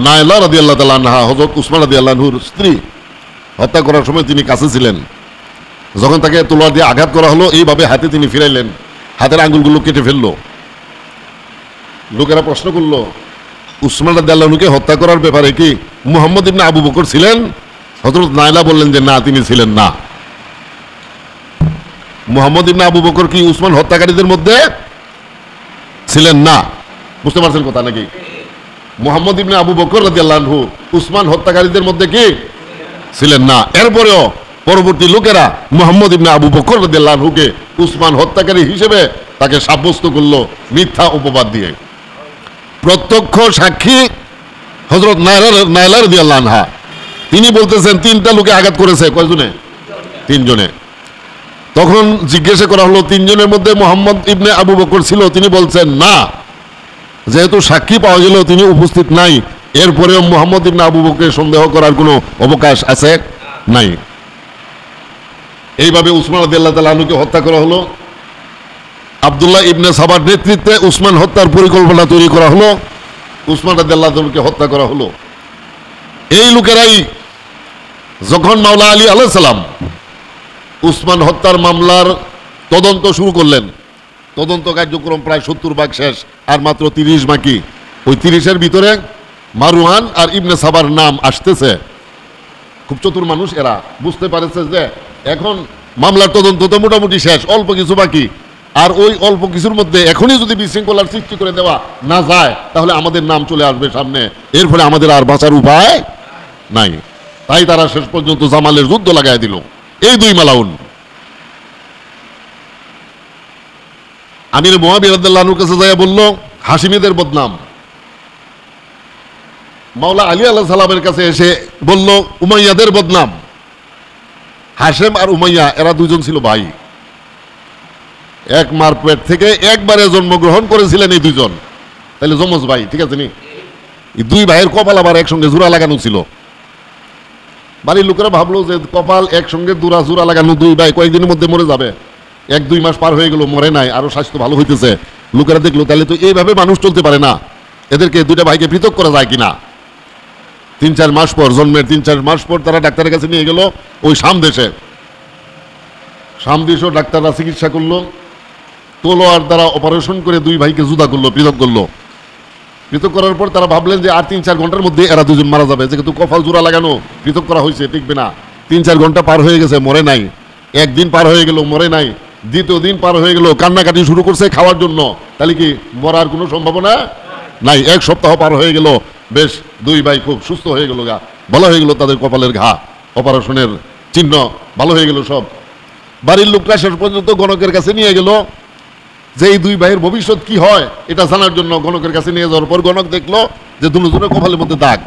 নায়লা রাদিয়াল্লাহু তাআলা আনহা হযরত উসমান রাদিয়াল্লাহু আনহুর স্ত্রী, হত্যা করার সময় তিনি কাছে ছিলেন। যখন তাকে তলোয়ার দিয়ে আঘাত করা হলো, এইভাবে হাতে তিনি ফিরাইলেন, হাতের আঙ্গুলগুলো কেটে ফেললো। লোকেরা প্রশ্ন করলো, উসমান রাদিয়াল্লাহু আনহুকে হত্যা করার ব্যাপারে কি মুহাম্মদ ইবনে আবু বকর ছিলেন? হযরত নায়লা বললেন যে না, তিনি ছিলেন না। মুহাম্মদ ইবনে আবু বকর কি উসমান হত্যাকারীদের মধ্যে ছিলেন না? বুঝতে পারছেন কথা নাকি? মুহাম্মদ ইবনে আবু বকর রাদিয়াল্লাহু আনহু উসমান হত্যাকারীদের মধ্যে কি ছিলেন না। এরপরেও পরবর্তী লোকেরা মুহাম্মদ ইবনে আবু বকর রাদিয়াল্লাহু আনহুকে উসমান হত্যাকারী হিসেবে তাকে সাব্যস্ত করলো মিথ্যা অপবাদ দিয়ে। প্রত্যক্ষ সাক্ষী হযরত নায়লা রাদিয়াল্লাহু আনহা, তিনি বলতেছেন 3টা লোকে আঘাত করেছে। কয়জনে? 3 জনে। তখন জিজ্ঞাসা করা হলো 3 জনের মধ্যে মুহাম্মদ ইবনে আবু বকর ছিল? তিনি বলছেন না, যেহেতু সাক্ষী পাওয়া গেল তিনি উপস্থিত নাই, এরপরেও মুহাম্মদ ইবনে আবু বকরের সন্দেহ করার কোনো অবকাশ আছে নাই। এইভাবে উসমান রাদিয়াল্লাহু তাআলা আনহুকে হত্যা করা হলো। আব্দুল্লাহ ইবনে সাবার নেতৃত্বে উসমান হত্যার পরিকল্পনা তৈরি করা হলো, উসমান রাদিয়াল্লাহু আনহুকে হত্যা করা হলো। এই লোকেরাই যখন মাওলা আলী আলাইহিস সালাম উসমান হত্যার মামলার তদন্ত শুরু করলেন, তদন্ত কার্যক্রম প্রায় 70 ভাগ শেষ, আর মাত্র 30 বাকি। ওই 30-এর ভিতরে মারওয়ান আর ইবনে সাবার নাম আসতেছে। খুব চতুর মানুষ এরা, বুঝতে পারছে যে এখন মামলার তদন্ত তো মোটামুটি শেষ, অল্প কিছু বাকি। আর ওই অল্প কিছুর মধ্যে এখনই যদি বিশৃঙ্খলার সৃষ্টি করে দেওয়া না যায়, তাহলে আমাদের নাম চলে আসবে সামনে, এর ফলে আমাদের আর বাঁচার উপায় নাই। তাই তারা শেষ পর্যন্ত জামালের যুদ্ধ লাগাই দিল। এই 2 মালাউন আমির মুয়াবিয়া রাদিয়াল্লাহু আনহুর কাছে যায় বলল, হাশিমীদের বদনাম। মাওলা আলী আলাইহিস সালামের কাছে এসে বলল, উমাইয়াদের বদনাম। হাশেম আর উমাইয়া এরা 2জন ছিল ভাই, এক মার পেট থেকে একবারে জন্মগ্রহণ করেছিলেন এই 2জন, তাহলে যমজ ভাই, ঠিক আছে নি? এই 2 ভাইয়ের কপাল আবার একসঙ্গে জোড়া লাগানো ছিল। বাড়ির লোকেরা ভাবলো যে কপাল একসঙ্গে জোড়া লাগানো 2 ভাই কয়েকদিনের মধ্যে মরে যাবে। 1-2 মাস পার হয়ে গেল, মরে নাই, আরো স্বাস্থ্য ভালো হইতেছে। লোকেরা দেখলো তাহলে তো এইভাবে মানুষ চলতে পারে না, এদেরকে 2টা ভাইকে পৃথক করা যায় কিনা। 3-4 মাস পর, জন্মের 3-4 মাস পর তারা ডাক্তারের কাছে নিয়ে গেল ওই শাম দেশে। শাম দেশও ডাক্তাররা চিকিৎসা করলো, তলোয়ার দ্বারা অপারেশন করে 2 ভাইকে জুদা করলো, পৃথক করলো। পৃথক করার পর তারা ভাবলেন যে আর 3-4 ঘন্টার মধ্যে এরা 2জন মারা যাবে, যেহেতু কপাল জোড়া লাগানো, পৃথক করা হয়েছে, টিকবে না। 3-4 ঘন্টা পার হয়ে গেছে, মরে নাই। 1 দিন পার হয়ে গেল, মরে নাই। 2য় দিন পার হয়ে গেল, কান্নাকাটি শুরু করছে খাওয়ার জন্য, তাহলে কি মরার কোনো সম্ভাবনা নাই। 1 সপ্তাহ পার হয়ে গেল, বেশ 2 ভাই খুব সুস্থ হয়ে গেল, গা ভালো হয়ে গেল, তাদের কপালের ঘা, অপারেশনের চিহ্ন ভালো হয়ে গেল সব। বাড়ির লোকরা শেষ পর্যন্ত গণকের কাছে নিয়ে গেল যে এই 2 ভাইয়ের ভবিষ্যৎ কি হয় এটা জানার জন্য। গণকের কাছে নিয়ে যাওয়ার পর গণক দেখলো যে দুজনের কপালের মধ্যে দাগ।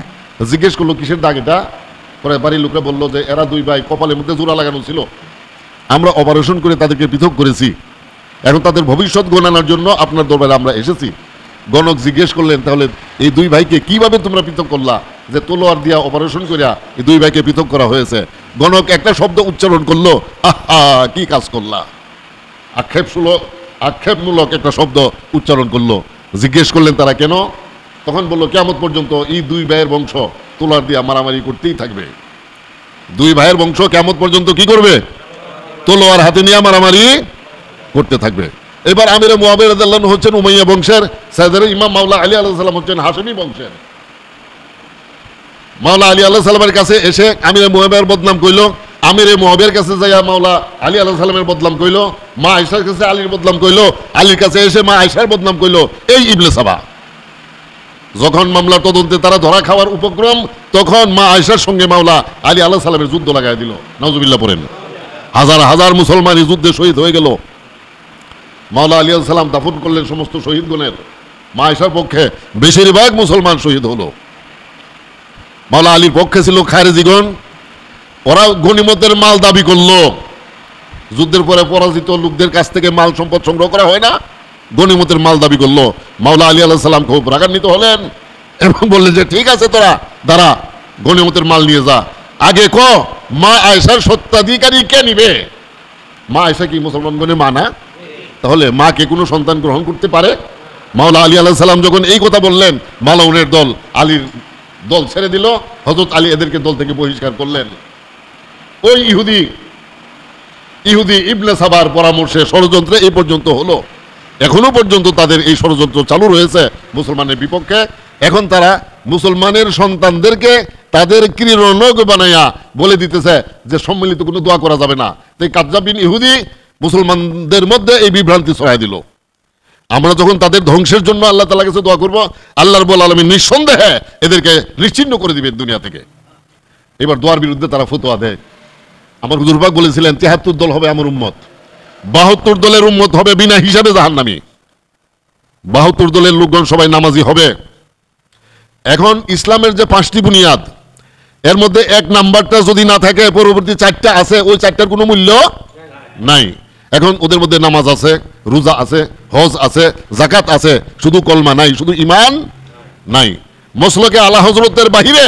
জিজ্ঞেস করলো কিসের দাগ এটা? পরে বাড়ির লোকরা বললো যে এরা 2 ভাই কপালের মধ্যে জোড়া লাগানো ছিল, আমরা অপারেশন করে তাদেরকে পৃথক করেছি, এখন তাদের ভবিষ্যৎ গণনার জন্য আপনার দরবারে আমরা এসেছি। গণক জিজ্ঞেস করলেন, তাহলে এই 2 ভাইকে কিভাবে তোমরা পৃথক করলা? যে তলোয়ার দিয়া অপারেশন করিয়া এই 2 ভাইকে পৃথক করা হয়েছে। গণক একটা শব্দ উচ্চারণ করলো, আহা কি কাজ করলা, আক্ষেপমূলক একটা শব্দ উচ্চারণ করলো। জিজ্ঞেস করলেন তারা কেন? তখন বললো, কিয়ামত পর্যন্ত এই 2 ভাইয়ের বংশ তলোয়ার দিয়া মারামারি করতেই থাকবে। 2 ভাইয়ের বংশ কিয়ামত পর্যন্ত কি করবে? তলোয়ার হাতে নিয়ে মারামারি করতে থাকবে। এবার আমির মুয়াবিয়া রাদিয়াল্লাহু আনহু হচ্ছেন উমাইয়া বংশের, সাইয়েদনা ইমাম মাওলা আলী আলাইহিস সালাম হচ্ছেন হাশিমি বংশের। মাওলা আলী আলাইহিস সালামের কাছে এসে আমির মুয়াবিয়ার বদনাম কইলো, আমির মুয়াবিয়ার কাছে যাইয়া মাওলা আলী আলাইহিস সালামের বদনাম কইলো, মা আয়েশার কাছে আলীর বদনাম কইলো, আলীর কাছে এসে মা আয়েশার বদনাম কইলো। এই ইবনে সাবা যখন মামলার তদন্তে তারা ধরা খাওয়ার উপক্রম, তখন মা আয়েশার সঙ্গে মাওলা আলী আলাইহিস সালামের যুদ্ধ লাগাই দিল। নাউজুবিল্লাহ পড়েন। হাজার হাজার মুসলমান এই যুদ্ধে শহীদ হয়ে গেল। মাওলা আলী আলাইহিস সালাম দাফন করলেন সমস্ত শহীদগণের। মা আয়েশার পক্ষে বেশিরভাগ মুসলমান শহীদ হলো। মাওলা আলীর পক্ষে ছিল খারেজিগণ, ওরা গনিমতের মাল দাবি করলো। যুদ্ধের পরে পরাজিত লোকদের কাছ থেকে মাল সম্পদ সংগ্রহ করা হয় না, গনিমতের মাল দাবি করলো। মাওলা আলী আলাইহিস সালাম খুব রাগান্বিত হলেন এবং বললেন যে ঠিক আছে, তোরা দাঁড়া, গনিমতের মাল নিয়ে যা। আগে ক মা আয়েশার সত্ত্বাধিকারী কে নিবে? মা আয়েশা কি মুসলমানগণের মা না? তাহলে মা কে কোনো সন্তান গ্রহণ করতে পারে? মাওলা আলী আলাইহিস সালাম যখন এই কথা বললেন, মালাউনের দল আলীর দল ছেড়ে দিল, হযরত আলী এদেরকে দল থেকে বহিষ্কার করলেন। ওই ইহুদি ইবনে সাবার পরামর্শে ষড়যন্ত্রে এই পর্যন্ত হলো। এখনো পর্যন্ত তাদের এই ষড়যন্ত্র চালু রয়েছে মুসলমানের বিপক্ষে। এখন তারা মুসলমানের সন্তানদেরকে তাদের ক্রীড়নক বানাইয়া বলে দিতেছে যে সম্মিলিত কোনো দোয়া করা যাবে না। তাই কাজ্জাব বিন ইহুদি মুসলমানদের মধ্যে এই বিভ্রান্তি ছড়ায় দিল। আমরা যখন তাদের ধ্বংসের জন্য আল্লাহ তাআলার কাছে দোয়া করব, আল্লাহ রাব্বুল আলামিন নিঃসন্দেহে এদেরকে নিশ্চিহ্ন করে দিবেন দুনিয়া থেকে। এবার দোয়ার বিরুদ্ধে তারা ফতোয়া দেয়। আমার হুজুর পাক বলেছিলেন ৭৩ দল হবে আমার উম্মত, ৭২ দলের উম্মত হবে বিনা হিসাবে জাহান্নামী, ৭২ দলের লোকগণ সবাই নামাজি হবে। এখন ইসলামের যে 5টি বুনিয়াদ, এর মধ্যে 1 নাম্বারটা যদি না থাকে, পরবর্তী 4টা আছে, ওই 4টার কোনো মূল্য নাই। এখন ওদের মধ্যে নামাজ আছে, রোজা আছে, হজ আছে, যাকাত আছে, শুধু কলমা নাই, শুধু ঈমান নাই। মসলকে আলা হযরতের বাহিরে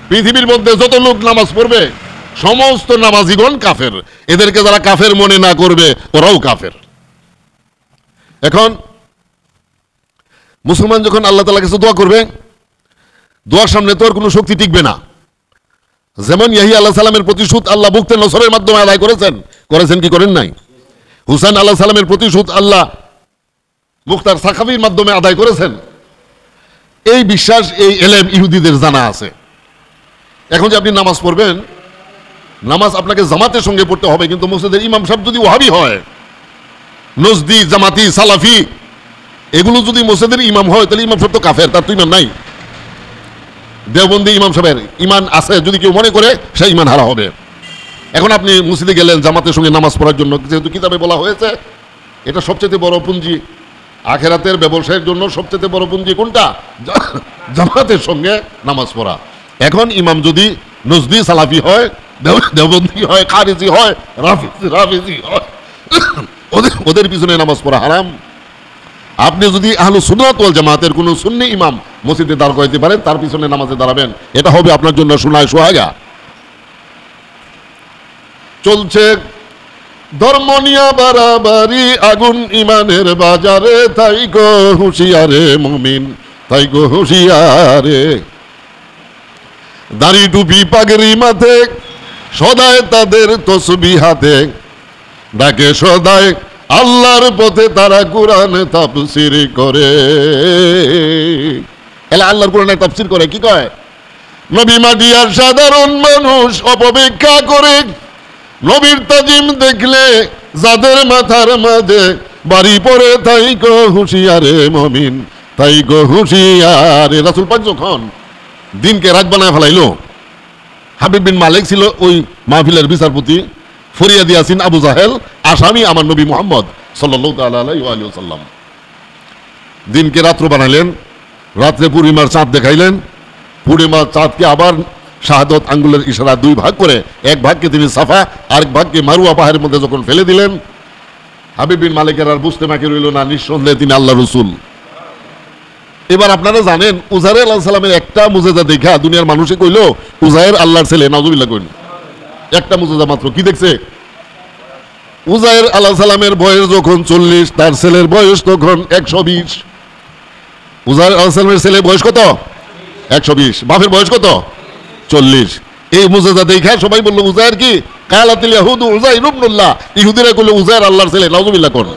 পৃথিবীর মধ্যে যত লোক নামাজ পড়বে সমস্ত নামাজিগণ কাফের। এদেরকে যারা কাফের মনে না করবে ওরাও কাফের। এখন মুসলমান যখন আল্লাহ তাআলার কাছে দোয়া করবে, দোয়ার সামনে তো আর কোনো শক্তি টিকবে না। যেমন ইয়াহিয়া আলাইহিস সালামের প্রতিশোধ আল্লাহ বুকতে নসরের মাধ্যমে আদায় করেছেন কি করেন নাই? হুসাইন আলাইহিস সালামের প্রতিশোধ আল্লাহ মুখতার সাকাফির মাধ্যমে আদায় করেছেন। এই বিশ্বাস, এই এলেম ইহুদিদের জানা আছে। এখন যে আপনি নামাজ পড়বেন, নামাজ আপনাকে জামাতের সঙ্গে পড়তে হবে, কিন্তু মসজিদের ইমাম সাহেব যদি ওয়াহাবি হয়, নজদি, জামাতি, সালাফি, এগুলো যদি মসজিদের ইমাম হয়, তাহলে ইমাম সাহেব তো কাফের, তার তো ইমান নাই। দেওবন্দি ইমাম সাহেবের ইমান আছে যদি কেউ মনে করে, সে ইমান হারা হবে। এখন আপনি মসজিদে গেলেন জামাতের সঙ্গে নামাজ পড়ার জন্য, যেহেতু কিতাবে বলা হয়েছে এটা সবচেয়ে বড় পুঁজি, আখেরাতের ব্যবসায়ের জন্য সবচেয়ে বড় পুঁজি কোনটা? জামাতের সঙ্গে নামাজ পড়া। এখন ইমাম যদি নজদি, সালাফি হয়, দেওবন্দি হয়, খারিজি হয়, রাফিজি হয়, ওদের পিছনে নামাজ পড়া হারাম। আপনি যদি আহলুস সুন্নাত ওয়াল জামাতের কোনো সুন্নি ইমাম মসজিদে দাঁড় করাইতে পারেন, তার পিছনে নামাজে দাঁড়াবেন, এটা হবে আপনার জন্য সোনায় সোহাগা। চলছে ধর্ম নিয়া বাড়াবাড়ি, আগুন ইমানের বাজারে, তাই গো হুঁশিয়ারে মুমিন, তাই গো হুঁশিয়ারে। দাড়ি টুপি পাগড়ি মাথে, সদায় তাদের তসবিহ হাতে, ডাকে সদায় আল্লাহর পথে, তারা কোরআনে তাফসীর করে। এলা আল্লাহর কোরআনে তাফসীর করে, কি কয়? নবী মাটিয়ার সাধারণ মানুষ অপব্যাখ্যা করে, নবীর তাজিম দেখলে যাদের মাথার মাঝে বাড়ি পড়ে, তাই গো হুঁশিয়ারে মুমিন, তাই গো হুঁশিয়ারে। রাসূল পাক যখন দিনকে রাত বানায় ফেলাইলো, হাবিব বিন মালিক ছিল ওই মাহফিলের বিচারপতি, ফরিয়াদি ইয়াসিন আবু জাহেল, আসামি আমার নবী মুহাম্মদ সাল্লাল্লাহু তাআলা আলাইহি ওয়া সাল্লাম। দিনকে রাত্র বানাইলেন, রাত্রে পূর্ণিমার চাঁদ দেখাইলেন, পূর্ণিমার চাঁদকে আবার শাহাদত আঙ্গুলের ইশারা 2 ভাগ করে, এক ভাগকে তিনি সাফা, আরেক ভাগকে মারুয়া পাহাড়ের মধ্যে যখন ফেলে দিলেন, হাবিব বিন মালিকের আর বুঝতে বাকি রইল না, নিঃসন্দেহে তিনি আল্লাহ রসুল। এবার আপনারা জানেন উজাইর আলাইহিস সালামের একটা মুজিজা দেখা দুনিয়ার মানুষে কইল উজাইর আল্লাহর ছেলে, নাউজুবিল্লাহ কইল। একটা মুজিজা মাত্র, কি দেখছে? উজাইর আলাইহিস সালামের বয়স যখন 40, তার ছেলের বয়স তখন 120। উজাইর আলাইহিস সালামের ছেলে বয়স কত? 120। বাপের বয়স কত? 40। এই মুজিজা দেখা সবাই বলল উজাইর কি? কালাতিল ইয়াহুদু উজাইর ইবনুল্লাহ, ইহুদিরা কইল উজাইর আল্লাহর ছেলে, নাউজুবিল্লাহ কোন।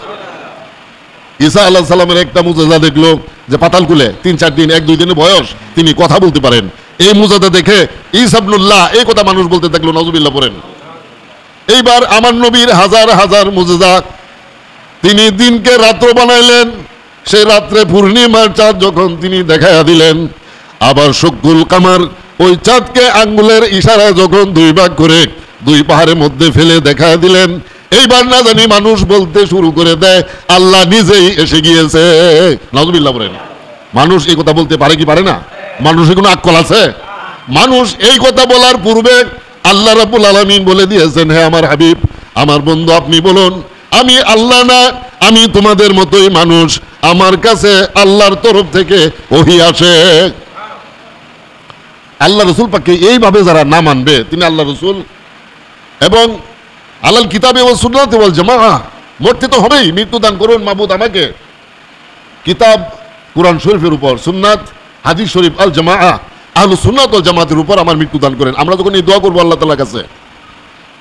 ঈসা আলাইহিস সালামের একটা মুজিজা দেখলো যে পাতালকুলে 3-4 দিন, 1-2 দিনের বয়স, তিনি কথা বলতে পারেন। এই মুজিজা দেখে ঈসা ইবনুল্লাহ এই কথা মানুষ বলতে থাকলো, নাউজুবিল্লাহ পড়েন। এইবার আমার নবীর হাজার হাজার মুজিজা, তিনি দিনকে রাত্র বানাইলেন, সেই রাত্রে পূর্ণিমার চাঁদ যখন তিনি দেখাইয়া দিলেন, আবার শুকুল কামার ওই চাঁদকে আঙ্গুলের ইশারায় যখন 2 ভাগ করে 2 পাহাড়ের মধ্যে ফেলে দেখাইয়া দিলেন, এইবার না জানি মানুষ বলতে শুরু করে দেয় আল্লাহ নিজেই এসে গিয়েছে, নাউজুবিল্লাহ বলেন। মানুষ এই কথা বলতে পারে কি পারে না? মানুষের কোনো আক্কল আছে? মানুষ এই কথা বলার পূর্বে আল্লাহ রাব্বুল আলামিন বলে দিয়েছেন, হে আমার হাবিব, আমার বন্ধু, আপনি বলুন আমি আল্লাহ না, আমি তোমাদের মতোই মানুষ, আমার কাছে আল্লাহর তরফ থেকে ওহী আসে। আল্লাহ রসুল পাককে এইভাবে যারা না মানবে, তিনি আল্লাহ রসুল এবং আলাল কিতাবে ওয়াস সুন্নাতে ওয়াল জামাআহ, মরতে তো হবেই, মৃত্যু দান করুন মাবুদ আমাকে। কিতাব কোরআন শরীফের উপর, সুন্নাত হাদিস শরীফ আল জামাআহ, আহলুস সুন্নাত ওয়াল জামাতের উপর আমার মৃত্যু দান করেন। আমরা যখন এই দোয়া করবো আল্লাহ তাআলার কাছে,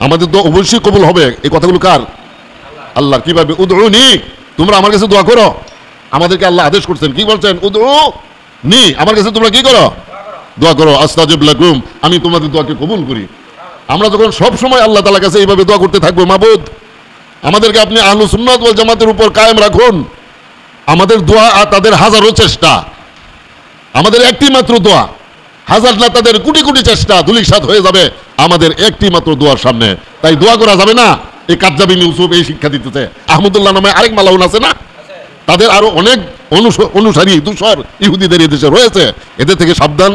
আমাদের দোয়া অবশ্যই কবুল হবে। এই কথাগুলো কার? আল্লাহর। কিভাবে? উদউনি, তোমরা আমার কাছে দোয়া করো। আমাদেরকে আল্লাহ আদেশ করছেন, কি বলছেন? উদউনি, আমার কাছে তোমরা কি করো? দোয়া করো। আস্তাজিব লাকুম, আমি তোমাদের দোয়াকে কবুল করি। আমরা যখন সব সময় আল্লাহ তাআলার কাছে এইভাবে দোয়া করতে থাকবো, মাবুদ আমাদেরকে আপনি আহলুস সুন্নাত ওয়াল জামাতের উপর কায়েম রাখুন। আমাদের দোয়া আর তাদের হাজারো চেষ্টা, আমাদের একটি মাত্র দোয়া, হাজার না তাদের কোটি কোটি চেষ্টা ধূলিসাৎ হয়ে যাবে আমাদের একটি মাত্র দোয়ার সামনে। তাই দোয়া করা যাবে না। এই কাজ্জাব ইবনে ইউসুফ এই শিক্ষা দিতেছে। আহমদুল্লাহ নামে আরেক মালাউন আছে না, তাদের আরো অনেক অনুসারী দূষর ইহুদিদের এদেশে রয়েছে। এদের থেকে সাবধান।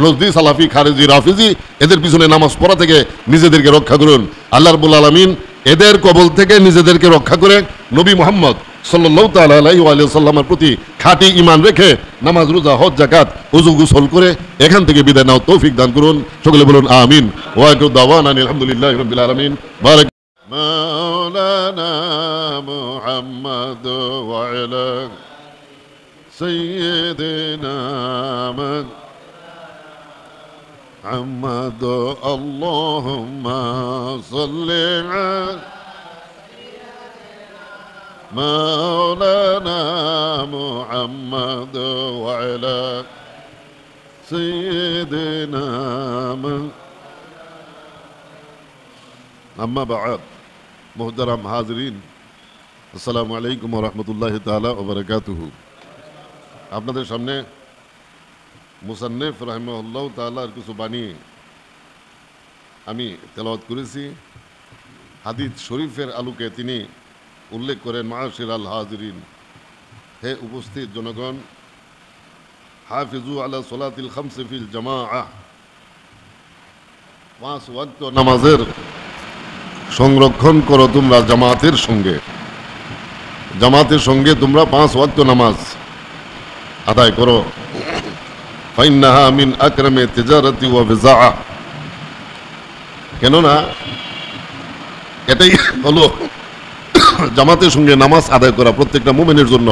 নজদি, সালাফি, খারেজি, রাফিজি, এদের পিছনে নামাজ পড়া থেকে নিজেদেরকে রক্ষা করুন। আল্লাহ রাব্বুল আলামিন এদের কবল থেকে নিজেদেরকে রক্ষা করে নবী মুহাম্মদ সাল্লাল্লাহু তাআলা আলাইহি ওয়া সাল্লামের প্রতি খাঁটি ঈমান রেখে নামাজ, রোজা, হজ, যাকাত, ওযু গোসল করে এখান থেকে বিদায় নাও তৌফিক দান করুন। সকলে বলুন আমিন। ওয়া আখিরু দাওয়ানা আলহামদুলিল্লাহি রাব্বিল আলামিন। বারাক মাওলানা মুহাম্মদ ওয়া আলা সাইয়্যিদিনা محمد اللهم صل على مولانا محمد وعلى سيدنا أما بعد محترم حاضرین আসসালামু আলাইকুম ওয়া রাহমাতুল্লাহি তাআলা ওয়া বারাকাতুহু। আপনাদের সামনে মুসান্নিফ রাহিমাহুল্লাহ তাআলার কিছু বাণী আমি তেলাওয়াত করেছি। হাদিস শরীফের আলোকে তিনি উল্লেখ করেন, মাআশিরাল হাজিরিন, হে উপস্থিত জনগণ, হাফিজু আলা সলাতিল খামসি ফিল জামাআহ, 5 ওয়াক্ত নামাজের সংরক্ষণ করো তোমরা জামাতের সঙ্গে। জামাতের সঙ্গে তোমরা 5 ওয়াক্ত নামাজ আদায় করো। ফাইন্নাহা মিন আকরামি তিজারাতি ওয়া বিজাআ, কেননা এটাই হলো জামাতের সঙ্গে নামাজ আদায় করা প্রত্যেকটা মুমিনের জন্য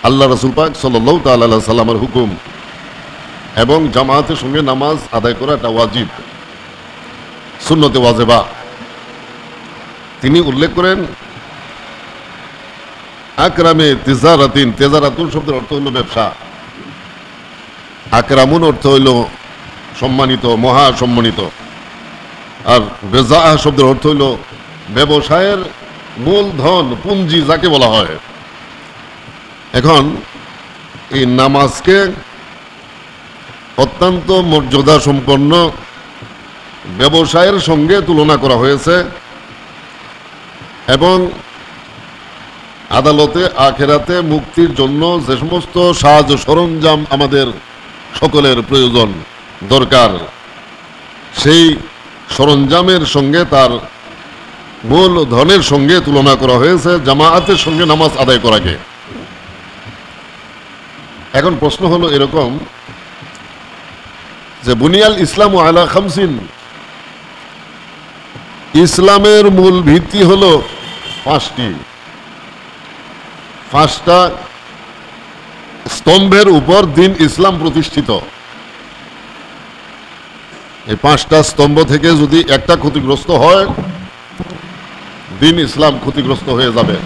আল্লাহ রাসূল পাক সাল্লাল্লাহু তাআলা আলাইহি সাল্লামের হুকুম, এবং জামাতের সঙ্গে নামাজ আদায় করা এটা ওয়াজিব, সুন্নতে ওয়াজিবা। তিনি উল্লেখ করেন আকরামে তিজারাতিন, তেজারাতুন শব্দের অর্থ হলো ব্যবসা, আকরামুন অর্থ হইল সম্মানিত, মহা সম্মানিত, আর বেজাআ শব্দের অর্থ হইল ব্যবসায়ের মূলধন, পুঁজি যাকে বলা হয়। এখন এই নামাজকে অত্যন্ত মর্যাদা সম্পন্ন ব্যবসায়ের সঙ্গে তুলনা করা হয়েছে, এবং আদালতে আখেরাতে মুক্তির জন্য যে সমস্ত সাজ সরঞ্জাম আমাদের সকলের প্রয়োজন দরকার, সেই সরঞ্জামের সঙ্গে তার মূল ধনের সঙ্গে তুলনা করা হয়েছে জামাআতের সঙ্গে নামাজ আদায় করাকে। এখন প্রশ্ন হলো এরকম যে বুনিয়াল ইসলাম আলা খামসিন, ইসলামের মূল ভিত্তি হলো 5টি, 5টা স্তম্ভের উপর দিন ইসলাম প্রতিষ্ঠিত। এই 5টা স্তম্ভ থেকে যদি একটা ক্ষতিগ্রস্ত হয়, দিন ইসলাম ক্ষতিগ্রস্ত হয়ে যাবে।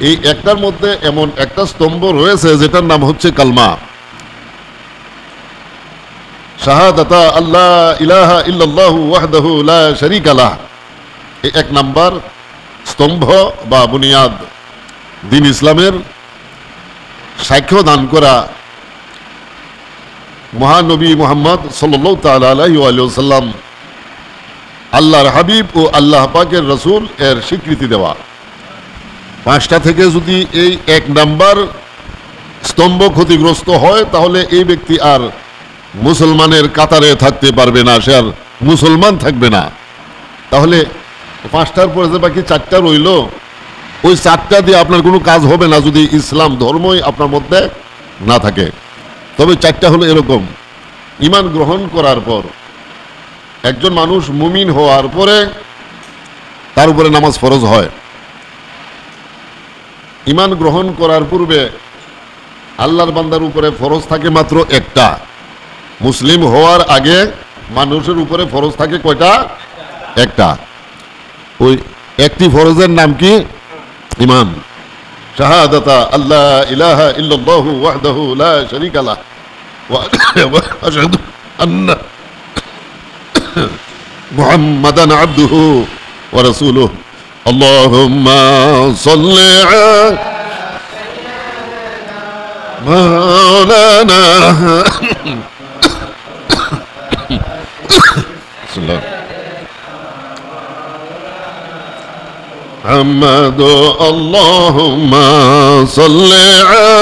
এই একটার মধ্যে এমন একটা স্তম্ভ রয়েছে যেটার নাম হচ্ছে কালমা, শাহাদাতা আল্লাহ ইলাহা ইল্লাল্লাহু ওয়াহদাহু লা শারীকা লাহ। এই 1 নাম্বার স্তম্ভ বা বুনিয়াদ, দিন ইসলামের সাক্ষ্য দান করা মহানবী মুহাম্মদ সাল্লাল্লাহু তাআলা আলাইহি ওয়া সাল্লাম আল্লাহর হাবিব ও আল্লাহ পাকের রাসূল এর স্বীকৃতি দেওয়া। 5টা থেকে যদি এই 1 নাম্বার স্তম্ভ ক্ষতিগ্রস্ত হয়, তাহলে এই ব্যক্তি আর মুসলমানের কাতারে থাকতে পারবে না, সে আর মুসলমান থাকবে না। তাহলে 5টার পরে যে বাকি 4টা রইল, ওই 4টা দিয়ে আপনার কোনো কাজ হবে না যদি ইসলাম ধর্মই আপনার মধ্যে না থাকে। তবে 4টা হলো এরকম: ঈমান গ্রহণ করার পর, একজন মানুষ মুমিন হওয়ার পরে তার উপরে নামাজ ফরজ হয়। ঈমান গ্রহণ করার পূর্বে আল্লাহর বান্দার উপরে ফরজ থাকে মাত্র একটা। মুসলিম হওয়ার আগে মানুষের উপরে ফরজ থাকে কয়টা? একটা। ওই একটি ফরজের নাম কি? ঈমান। শাহাদাতা আল্লা ইলাহা ইল্লাল্লাহু ওয়াহদাহু লা শারীকা লাহ ওয়া আশহাদু আন্না মুহাম্মাদান আবদুহু ওয়া রাসূলুহু। আল্লাহুম্মা সাল্লি আলা মাওলানা محمد اللهم صل على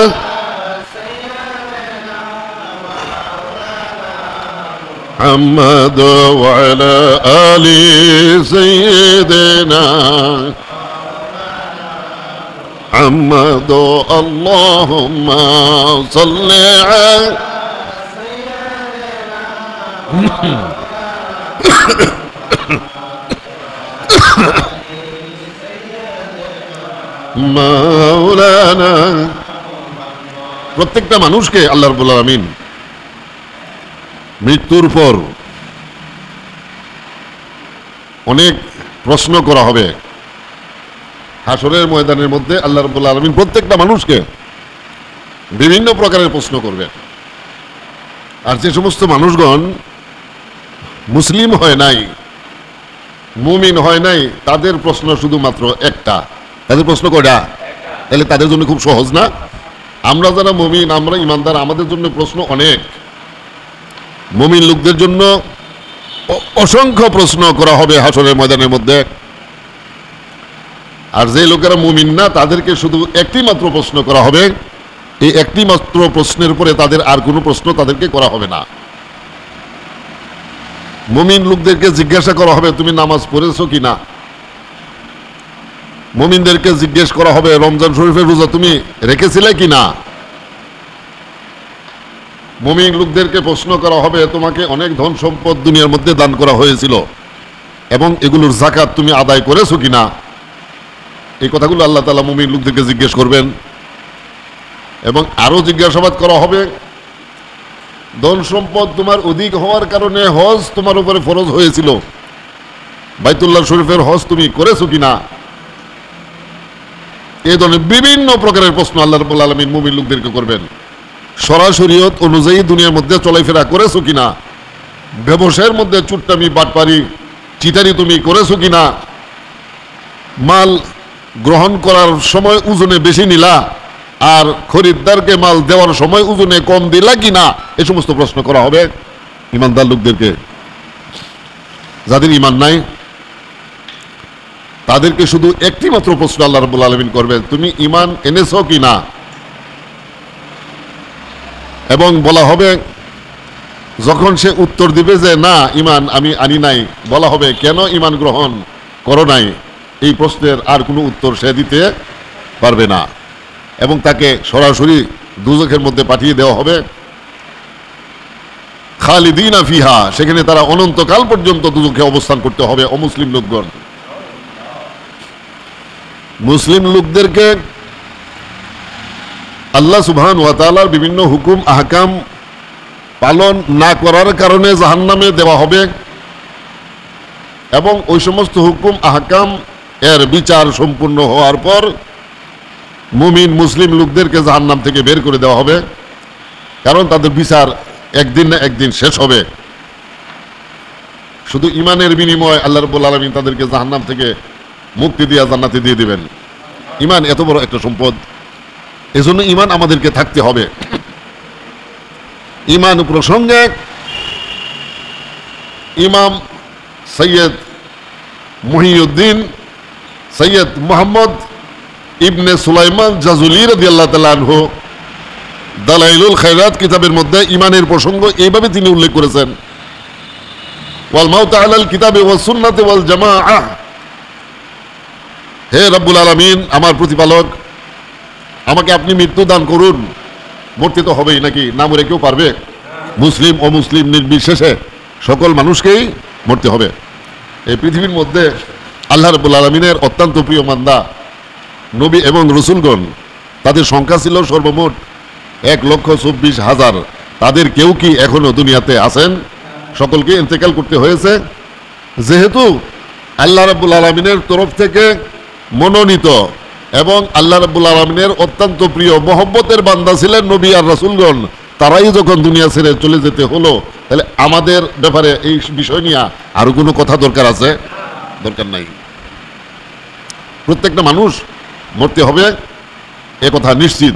محمد وعلى آل سيدنا محمد اللهم صل على মাওলানা। প্রত্যেকটা মানুষকে আল্লাহ রাব্বুল আলামিন মৃত্যুর পর অনেক প্রশ্ন করা হবে। হাসরের ময়দানের মধ্যে আল্লাহ রাব্বুল আলামিন প্রত্যেকটা মানুষকে বিভিন্ন প্রকারের প্রশ্ন করবে। আর যে সমস্ত মানুষগণ মুসলিম হয় নাই, মুমিন হয় নাই, তাদের প্রশ্ন শুধুমাত্র একটা। তাদের প্রশ্ন কয়টা? তাহলে তাদের জন্য খুব সহজ না? আমরা যারা মুমিন, আমরা ইমানদার, আমাদের জন্য প্রশ্ন অনেক। মুমিন লোকদের জন্য অসংখ্য প্রশ্ন করা হবে হাসরের ময়দানের মধ্যে। আর যে লোকেরা মুমিন না, তাদেরকে শুধু একটি মাত্র প্রশ্ন করা হবে। এই একটি মাত্র প্রশ্নের উপরে তাদের আর কোনো প্রশ্ন তাদেরকে করা হবে না। মুমিন লোকদেরকে জিজ্ঞাসা করা হবে তুমি নামাজ পড়েছো কিনা। মুমিনদেরকে জিজ্ঞেস করা হবে রমজান শরীফের রোজা তুমি রেখেছিলে কিনা। মুমিন লোকদেরকে প্রশ্ন করা হবে তোমাকে অনেক ধন সম্পদ দুনিয়ার মধ্যে দান করা হয়েছিল এবং এগুলোর যাকাত তুমি আদায় করেছো কিনা। এই কথাগুলো আল্লাহ তাআলা মুমিন লোকদেরকে জিজ্ঞেস করবেন। এবং আরো জিজ্ঞাসাবাদ করা হবে ধন সম্পদ তোমার অধিক হওয়ার কারণে হজ তোমার উপরে ফরজ হয়েছিল, বাইতুল্লাহ শরীফের হজ তুমি করেছো কিনা। এই ধরনের বিভিন্ন প্রকারের প্রশ্ন আল্লাহ রাব্বুল আলামিন মুমিন লোকদেরকে করবেন। শরীয়ত অনুযায়ী দুনিয়ার মধ্যে চলাফেরা করেছো কিনা। ব্যবসায়ের মধ্যে চুট্টামি বাটপারি চিটারি তুমি করেছো কিনা। মাল গ্রহণ করার সময় ওজনে বেশি নিলা আর খরিদ্দারকে মাল দেওয়ার সময় ওজনে কম দিলা কিনা। এই সমস্ত প্রশ্ন করা হবে ইমানদার লোকদেরকে। যাদের ঈমান নাই তাদেরকে শুধু একটি মাত্র প্রশ্ন আল্লাহ রাব্বুল আলামিন করবেন তুমি ঈমান এনেছো কিনা। এবং বলা হবে যখন সে উত্তর দিবে যে না ঈমান আমি আনি নাই, বলা হবে কেন ঈমান গ্রহণ করো নাই। এই প্রশ্নের আর কোনো উত্তর সে দিতে পারবে না এবং তাকে সরাসরি দুজখের মধ্যে পাঠিয়ে দেওয়া হবে। খালিদিনা ফিহা, সেখানে তারা অনন্তকাল পর্যন্ত দুজখে অবস্থান করতে হবে অমুসলিম লোকগণ। মুসলিম লোকদেরকে আল্লাহ সুবহান ওয়া তাআলার বিভিন্ন হুকুম আহকাম পালন না করার কারণে জাহান্নামে দেওয়া হবে এবং ওই সমস্ত হুকুম আহকাম এর বিচার সম্পূর্ণ হওয়ার পর মুমিন মুসলিম লোকদেরকে জাহান্নাম থেকে বের করে দেওয়া হবে। কারণ তাদের বিচার একদিন না একদিন শেষ হবে। শুধু ঈমানের বিনিময়ে আল্লাহ রাব্বুল আলামিন তাদেরকে জাহান্নাম থেকে মুক্তি দিয়া জান্নাতে দিয়ে দিবেন। ঈমান এত বড় একটা সম্পদ, এজন্য ঈমান আমাদেরকে থাকতে হবে। ঈমান প্রসঙ্গে ইমাম সৈয়দ মুহিউদ্দিন সৈয়দ মুহাম্মদ ইবনে সুলাইমান জাজুলি রাদিয়াল্লাহু তাআলা আনহু দালাইলুল খায়রাত কিতাবের মধ্যে ঈমানের প্রসঙ্গ এইভাবে তিনি উল্লেখ করেছেন ওয়াল মাউত আলাল কিতাবে ওয়াস সুন্নাতি ওয়াল জামাআহ। হে রব্বুল আলামিন, আমার প্রতিপালক, আমাকে আপনি মৃত্যু দান করুন। মরতে তো হবেই নাকি, না মরে কেউ পারবে? মুসলিম অমুসলিম নির্বিশেষে সকল মানুষকেই মরতে হবে। এই পৃথিবীর মধ্যে আল্লাহ রাব্বুল আলামিনের অত্যন্ত প্রিয় বান্দা নবী এবং রসুলগণ, তাদের সংখ্যা ছিল সর্বমোট 1,24,000 তাদের কেউ কি এখনো দুনিয়াতে আছেন? সকলকে ইন্তেকাল করতে হয়েছে। যেহেতু আল্লাহ রাব্বুল আলামিনের তরফ থেকে মনোনীত এবং আল্লাহ রাব্বুল আলামিনের অত্যন্ত প্রিয় মহব্বতের বান্দা ছিলেন নবী আর রাসূলগণ, তারাই যখন দুনিয়া ছেড়ে চলে যেতে হলো, তাহলে আমাদের ব্যাপারে এই বিষয় নিয়ে আরো কোনো কথা দরকার আছে? দরকার নাই। প্রত্যেকটা মানুষ মরতে হবে, এ কথা নিশ্চিত।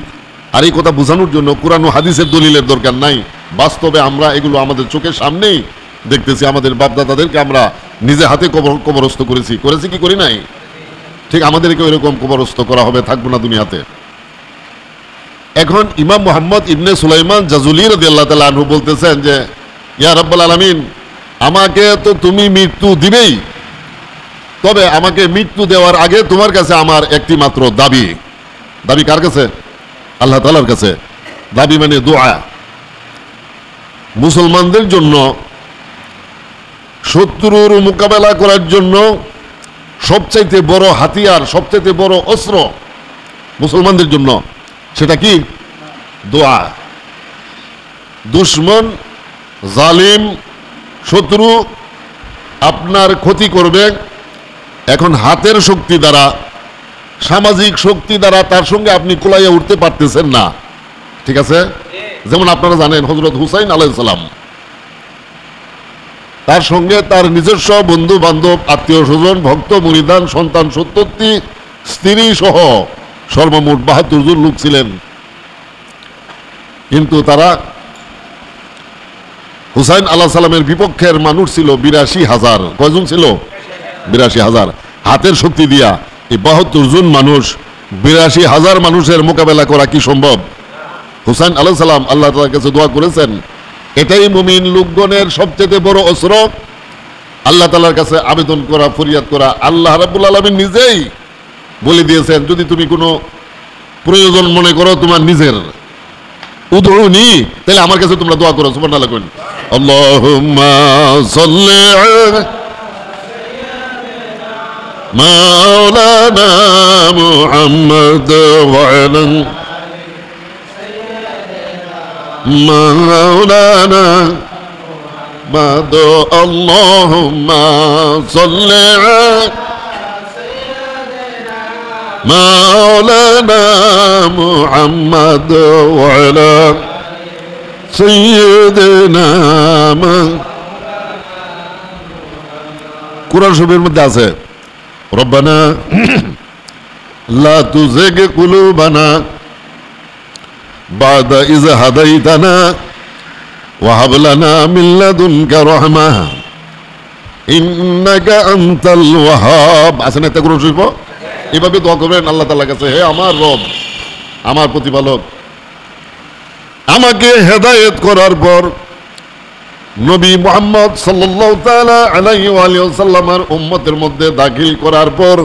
আর এই কথা বোঝানোর জন্য কুরআন ও হাদিসের দলিলের দরকার নাই। বাস্তবে আমরা এগুলো আমাদের চোখের সামনেই দেখতেছি। আমাদের বাপদাদাদেরকে আমরা নিজে হাতে কবরস্থ করেছি কি করি নাই? ঠিক আমাদেরকে এরকম কবরস্থ করা হবে, থাকবো না দুনিয়াতে। এখন ইমাম মুহাম্মদ ইবনে সুলাইমান জাজুলি রাদিয়াল্লাহু তাআলা আনহু বলতেছেন যে ইয়া রাব্বুল আলামিন, আমাকে তো তুমি মৃত্যু দিবেই, তবে আমাকে মৃত্যু দেওয়ার আগে তোমার কাছে আমার একটি মাত্র দাবি। দাবি কার কাছে? আল্লাহ তাআলার কাছে। দাবি মানে দোয়া। মুসলমানদের জন্য শত্রুর মোকাবেলা করার জন্য সবচাইতে বড় হাতিয়ার, সবচাইতে বড় অস্ত্র মুসলমানদের জন্য সেটা কি? দোয়া। দুশমন, জালিম, শত্রু আপনার ক্ষতি করবে, এখন হাতের শক্তি দ্বারা, সামাজিক শক্তি দ্বারা তার সঙ্গে আপনি কুলাইয়া উঠতে পারতেছেন না, ঠিক আছে? যেমন আপনারা জানেন হযরত হুসাইন আলাইহিস সালাম, তার সঙ্গে তার নিজস্ব বন্ধু বান্ধব, আত্মীয় স্বজন, ভক্ত মুরিদান, সন্তান ৭০টি, স্ত্রী সহ সর্বমোট ৭২ জন লোক ছিলেন। কিন্তু তারা হুসাইন আলাইহিস সালামের বিপক্ষের মানুষ ছিল ৮২,০০০। কয়জন ছিল? ৮২,০০০। হাতের শক্তি দিয়া এই ৭২ জন মানুষ, ৮২,০০০ মানুষের মোকাবেলা করা কি সম্ভব? হুসাইন আলাইহিস সালাম আল্লাহ তাআলার কাছে দোয়া করেছেন, এটাই মুমিন লোকগণের সবচেয়ে বড় অস্ত্র। আল্লাহ তাআলার কাছে আবেদন করা, ফরিয়াদ করা। আল্লাহ রাব্বুল আলামিন নিজেই বলে দিয়েছেন, যদি তুমি কোনো প্রয়োজন মনে করো তোমার নিজের, উদউনি, তাহলে আমার কাছে তোমরা দোয়া করো। সুবহানাল্লাহ কইন। আল্লাহুম্মা সাল্লি আলা মাওলানা মুহাম্মদ ওয়া আলা মাওলানা মাদো। আল্লাহুম্মা সাল্লি আলা মাওলানা মুহাম্মদ ওয়া আলা সাইয়্যিদিনা। কুরআন শরীফের মধ্যে আছে, রব্বানা লা তুযিগ কুলুবানা বাদা ইয হাদাইতানা ওয়া হাব লানা মিন লাদুনকা রাহমাহ ইন্নাকা আনতাল ওয়াহাব। আছে না এটা কুরআন শরীফ? এভাবে দোয়া করবেন আল্লাহ তাআলার কাছে, হে আমার রব, আমার প্রতিপালক, আমাকে হেদায়েত করার পর নবী মুহাম্মদ সাল্লাল্লাহু তাআলা আলাইহি ওয়া আলিহি ওয়াসাল্লামের উম্মতের মধ্যে দাখিল করার পর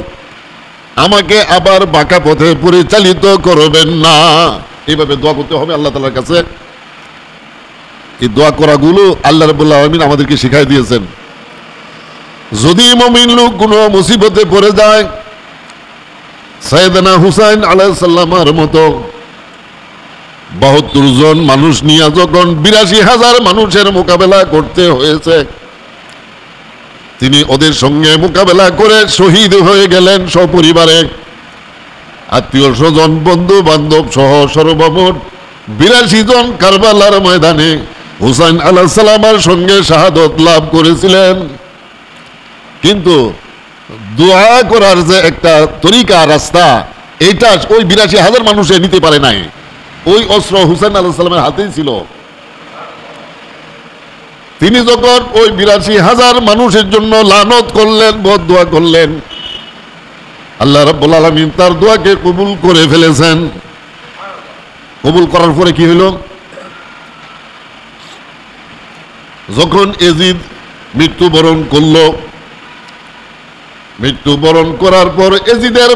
আমাকে আবার বাঁকা পথে পরিচালিত করবেন না। এইভাবে দোয়া করতে হবে আল্লাহ তাআলার কাছে। এই দোয়া করাগুলো আল্লাহ রাব্বুল আলামিন আমাদেরকে শিখাই দিয়েছেন। যদি মুমিন লোক কোনো মুসিবতে পড়ে যায়, সাইয়েদনা হুসাইন আলাইহিস সালামের মতো ৭২ জন মানুষ নিয়ে যখন ৮২,০০০ মানুষের মোকাবেলা করতে হয়েছে, তিনি ওদের সঙ্গে মোকাবেলা করে শহীদ হয়ে গেলেন সপরিবারে। আত্মীয় স্বজন, বন্ধু বান্ধব সহ সর্বমোট ৮২ জন কারবালার ময়দানে হুসাইন আলাইহিস সালামের সঙ্গে শাহাদত লাভ করেছিলেন। কিন্তু দোয়া করার যে একটা তরিকা, রাস্তা, এইটা ওই ৮২,০০০ মানুষে নিতে পারে নাই। ওই অস্ত্র হুসাইন আলাইহিস সালামের হাতেই ছিল। তিনি যখন ওই ৮২,০০০ মানুষের জন্য লানত করলেন, বদদোয়া করলেন, আল্লাহ রাব্বুল আলামিন তার দোয়াকে কবুল করে ফেলেছেন। কবুল করার পরে কি হলো? যখন এজিদ মৃত্যুবরণ করল, মৃত্যুবরণ করার পর এজিদের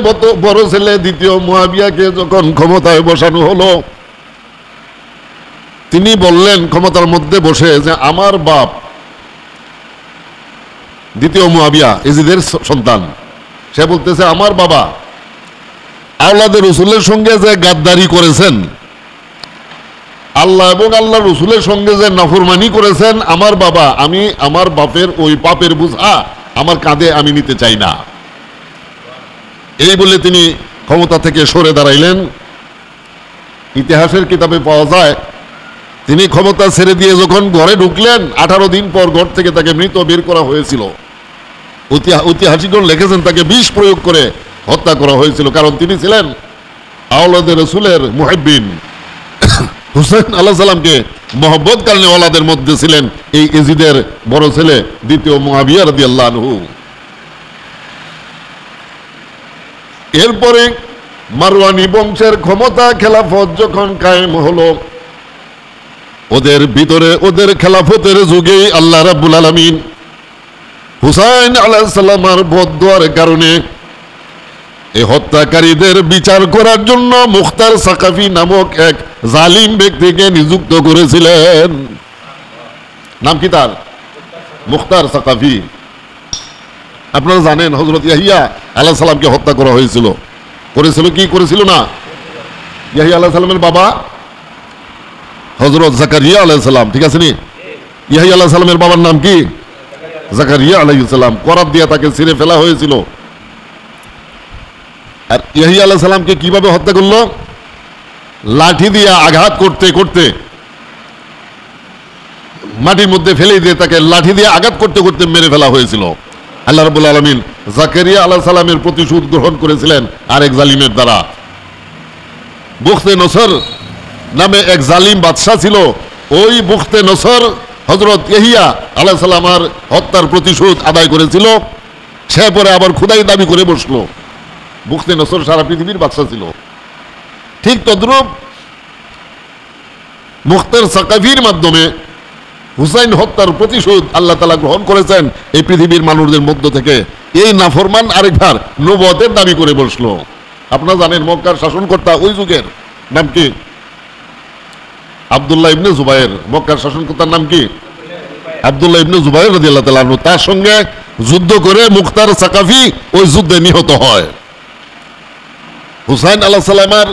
বড় ছেলে দ্বিতীয় মুয়াবিয়াকে যখন ক্ষমতায় বসানো হলো, তিনি বললেন ক্ষমতার মধ্যে বসে যে আমার বাপ দ্বিতীয় মুয়াবিয়া এজিদের সন্তান, সে বলতেছে আমার বাবা আওলাদে রাসূলের সঙ্গে যে গাদ্দারি করেছেন, আল্লাহ এবং আল্লাহ রসুলের সঙ্গে যে নাফরমানি করেছেন আমার বাবা, আমি আমার বাপের ওই পাপের বোঝা আমার কাঁধে আমি নিতে চাই না। এই বলে তিনি ক্ষমতা থেকে সরে দাঁড়াইলেন। ইতিহাসের কিতাবে পাওয়া যায় তিনি ক্ষমতা ছেড়ে দিয়ে যখন ঘরে ঢুকলেন 18 দিন পর ঘর থেকে তাকে মৃত বের করা হয়েছিল। ঐতিহাসিকগণ লিখেছেন তাকে বিষ প্রয়োগ করে হত্যা করা হয়েছিল, কারণ তিনি ছিলেন আওলাদে রসুলের মুহিব্বিন। হুসাইন আলাইহিস সালামকে মহব্বত কারণে ওলাদের মধ্যে ছিলেন এই ইয়াজিদের বড় ছেলে দ্বিতীয় মুআবিয়া রাদিয়াল্লাহু আনহু। এরপরে মারওয়ানি বংশের ক্ষমতা খেলাফত যখন কায়েম হলো, ওদের ভিতরে ওদের খেলাফতের যুগেই আল্লাহ রাব্বুল আলামিন হুসাইন আলাইহিস সালামের বদদুয়ার কারণে এই হত্যাকারীদের বিচার করার জন্য মুখতার সাকাফি নামক এক জালিম ব্যক্তিকে নিযুক্ত করেছিলেন। নাম কি তার? মুখতার সাকাফি। আপনারা জানেন হযরত ইয়াহিয়া আলাইহিস সালামকে হত্যা করা হয়েছিল। কি করেছিল না? ইয়াহিয়া আলাইহিস সালামের বাবা হযরত জাকারিয়া আলাইহিস সালাম, ঠিক আছে নি? ইয়াহিয়া আলাইহিস সালামের বাবার নাম কি? জাকারিয়া আলাইহিস সালাম। করাত দিয়ে তাকে ছিঁড়ে ফেলা হয়েছিল। আর ইয়াহিয়া আলাইহিস সালামকে কিভাবে হত্যা করলো? লাঠি দিয়ে আঘাত করতে করতে মাটির মধ্যে ফেলে দিয়ে তাকে লাঠি দিয়ে আঘাত করতে করতে মেরে ফেলা হয়েছিল। আল্লাহ রাব্বুল আলামিন জাকারিয়া আলাইহিস সালামের প্রতিশোধ গ্রহণ করেছিলেন আরেক জালিমের দ্বারা। বুখতে নসর নামে এক জালিম বাদশা ছিল। ওই বুখতে নসর হযরত ইয়াহিয়া আলাইহিস সালামের হত্যার প্রতিশোধ আদায় করেছিল। সে পরে আবার খোদাই দাবি করে বসলো। বুখতে নসর সারা পৃথিবীর বাদশা ছিল। ঠিক তদ্রূপ মুখতার সাকাফির মাধ্যমে হুসাইন হত্যার প্রতিশোধ আল্লাহ তাআলা গ্রহণ করেছেন এই পৃথিবীর মানুষদের মধ্য থেকে। এই নাফরমান আরেকবার নবুয়তের দাবি করে বসলো। আপনারা জানেন মক্কার শাসনকর্তা ওই যুগের নাম কি? আব্দুল্লাহ ইবনে জুবায়ের। মক্কার শাসনকর্তার নাম কি? আব্দুল্লাহ ইবনে জুবায়ের রাদিয়াল্লাহু তাআলা আনহু। তার সঙ্গে যুদ্ধ করে মুখতার সাকাফি ওই যুদ্ধে নিহত হয়। হুসাইন আলাইহিস সালামের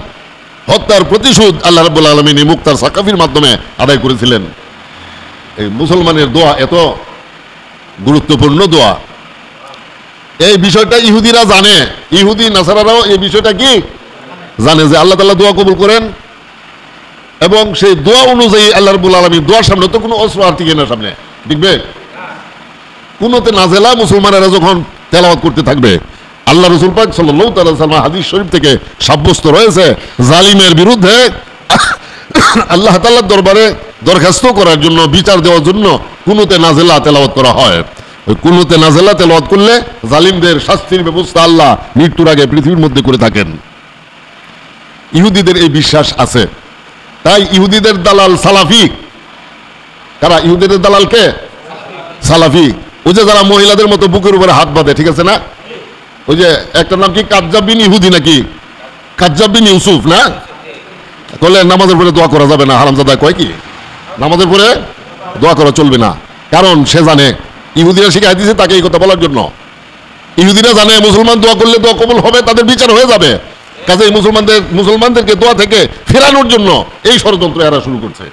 হত্যার প্রতিশোধ আল্লাহ রাব্বুল আলামিন মুখতার সাকাফির মাধ্যমে আদায় করেছিলেন। এই মুসলমানের দোয়া এত গুরুত্বপূর্ণ দোয়া। এই বিষয়টা ইহুদিরা জানে। ইহুদি নাসারারাও এই বিষয়টা কি জানে যে আল্লাহ তাআলা দোয়া কবুল করেন, এবং সেই দোয়া অনুযায়ী আল্লাহ রাব্বুল আলামিন দোয়ার সামনে তো কোনো অস্ত্র আর টিকে না, সামনে দেখবে কোনতে নাজেলা মুসলমানেরা যখন তেলাওয়াত করতে থাকবে। আল্লাহ রাসূল পাক সাল্লাল্লাহু তাআলা সাল্লাম হাদিস শরীফ থেকে সাব্যস্ত রয়েছে জালিমের বিরুদ্ধে আল্লাহ তাআলার দরবারে দরখাস্ত করার জন্য, বিচার দেওয়ার জন্য কুনুতে নাজেলা তেলাওয়াত করা হয়। ওই কুনুতে নাজেলা তেলাওয়াত করলে জালিমদের শাস্তির ব্যবস্থা আল্লাহ মৃত্যুর আগে পৃথিবীর মধ্যে করে থাকেন। ইহুদিদের এই বিশ্বাস আছে। তাই ইহুদিদের দালাল সালাফি। কারা ইহুদিদের দালাল? কে? সালাফি। ওই যে যারা মহিলাদের মতো বুকের উপরে হাত বাঁধে, ঠিক আছে না? ওই যে একটা নাম কি কাজ্জাব বিন ইহুদি নাকি কাজ্জাব বিন ইউসুফ না? তাহলে নামাজের পরে দোয়া করা যাবে না। হারামজাদা কয় কি নামাজের পরে দোয়া করা চলবে না, কারণ সে জানে ইহুদিরা শিখাই দিয়েছে তাকে এই কথা বলার জন্য। ইহুদিরা জানে মুসলমান দোয়া করলে দোয়া কবুল হবে, তাদের বিচার হয়ে যাবে। কাজেই মুসলমানদেরকে দোয়া থেকে ফেরানোর জন্য এই ষড়যন্ত্র এরা শুরু করছে।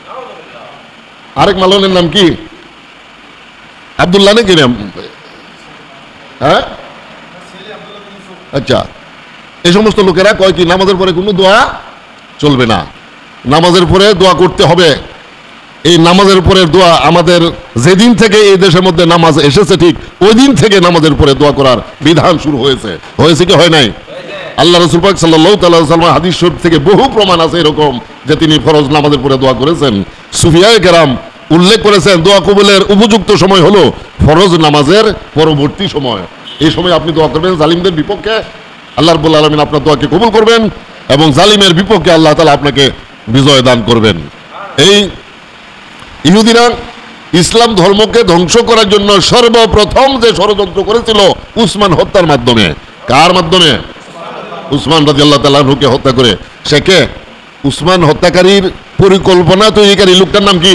আরেক মালনের নাম কি? আব্দুল্লাহ নাকি নাম? হ্যাঁ, আচ্ছা। এই সমস্ত লোকেরা কয় কি নামাজের পরে কোনো দোয়া চলবে না, নামাজের পরে দোয়া করতে হবে। এই নামাজের পরে দোয়া আমাদের যেদিন থেকে এই দেশের মধ্যে নামাজ এসেছে ঠিক ওই দিন থেকে নামাজের পরে দোয়া করার বিধান শুরু হয়েছে। হয়েছে কি হয় নাই? আল্লাহ রাসূল পাক সাল্লাল্লাহু তাআলা সাল্লাম হাদিস শরীফ থেকে বহু প্রমাণ আছে এরকম যে তিনি ফরজ নামাজের পরে দোয়া করেছেন। সুফিয়ায়ে কেরাম উল্লেখ করেছেন দোয়া কবুলের উপযুক্ত সময় হলো ফরজ নামাজের পরবর্তী সময়। এই সময় আপনি দোয়া করবেন জালিমদের বিপক্ষে, আল্লাহ রাব্বুল আলামিন আপনার দোয়াকে কবুল করবেন এবং জালিমের বিপক্ষে আল্লাহ তাআলা আপনাকে বিজয় দান করবেন। এই ইহুদিরা ইসলাম ধর্মকে ধ্বংস করার জন্য সর্বপ্রথম যে ষড়যন্ত্র করেছিল উসমান হত্যার মাধ্যমে। কার মাধ্যমে? উসমান রাদিয়াল্লাহু তাআলা আনহুকে হত্যা করে। সে কে? উসমান হত্যাকারীর পরিকল্পনা তৈরিকারী লোকটার নাম কি?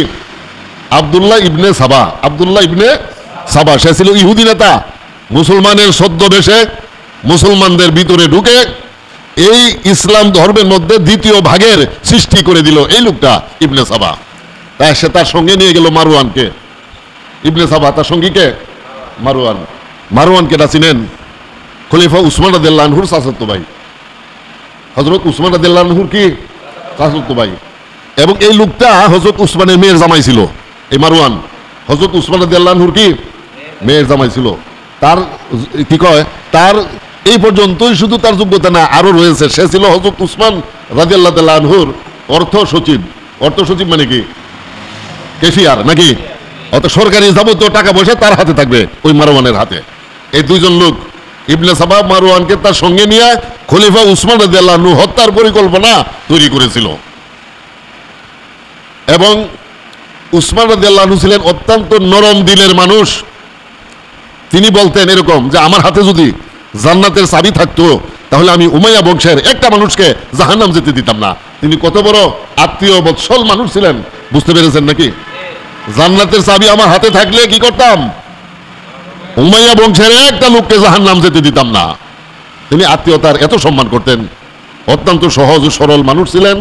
আব্দুল্লাহ ইবনে সাবা। আব্দুল্লাহ ইবনে সাবা সে ছিল ইহুদি নেতা। মুসলমানের ছদ্মবেশে মুসলমানদের ভিতরে ঢুকে এই ইসলাম ধর্মের মধ্যে দ্বিতীয় ভাগের সৃষ্টি করে দিল এই লোকটা ইবনে সাবা। তাই সে তার সঙ্গে নিয়ে গেল মারওয়ানকে। ইবনে সাবা তার সঙ্গীকে মারওয়ান। মারওয়ানকে না চিনেন? খলিফা উসমান রাদিয়াল্লাহু আনহুর চাচাতো ভাই, হযরত উসমান রাদিয়াল্লাহু আনহুর কি চাচাতো ভাই। এবং এই লোকটা হযরত উসমানের মেয়ের জামাই ছিল। এই মারওয়ান হযরত উসমান রাদিয়াল্লাহু আনহুর কি মেয়ের জামাই ছিল। তার কি কয়, তার এই পর্যন্তই শুধু তার যোগ্যতা না, আরো রয়েছে। সে ছিল হযরত উসমান রাদিয়াল্লাহু তাআলা আনহুর অর্থ সচিব। অর্থ সচিব মানে কি? কেশিয়ার নাকি? অত সরকারি যাবতীয় টাকা পয়সা তার হাতে থাকবে, ওই মারওয়ানের হাতে। এই দুইজন লোক ইবনে সাবা মারওয়ানকে তার সঙ্গে নিয়ে খলিফা উসমান রাদিয়াল্লাহু আনহু হত্যার পরিকল্পনা তৈরি করেছিল। এবং উসমান রাদিয়াল্লাহু আনহু ছিলেন অত্যন্ত নরম দিলের মানুষ। তিনি বলতেন এরকম যে আমার হাতে যদি জান্নাতের চাবি থাকতো তাহলে আমি উমাইয়া বংশের একটা মানুষকে জাহান্নাম যেতে দিতাম না। তিনি কত বড় আত্মীয় বৎসল মানুষ ছিলেন, বুঝতে পেরেছেন নাকি? জান্নাতের চাবি আমার হাতে থাকলে কি করতাম? উমাইয়া বংশের একটা লোককে জাহান্নাম যেতে দিতাম না। তিনি আত্মীয়তার এত সম্মান করতেন। অত্যন্ত সহজ ও সরল মানুষ ছিলেন।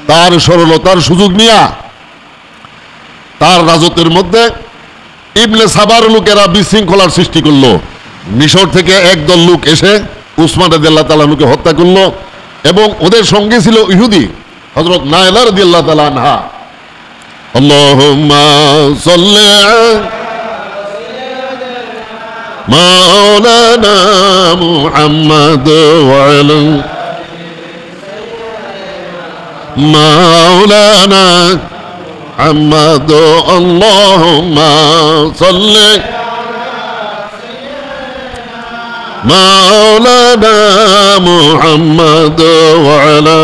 তার সরলতার সুযোগ নিয়া তার রাজত্বের মধ্যে ইবনে সাবার লোকেরা বিশৃঙ্খলার সৃষ্টি করলো। মিশর থেকে একদল লোক এসে উসমান রাদিয়াল্লাহু তাআলা আনহুকে হত্যা করলো এবং ওদের সঙ্গে ছিল ইহুদি হযরত নায়লা রাদিয়াল্লাহু তাআলা আনহা। আল্লাহুম্মা সাল্লি মাওলানা মুহাম্মদ ওয়া আলা মাওলানা মুহাম্মদ। আল্লাহুম্মা সাল্লি মাওলানা মুহাম্মদ ওয়া আলা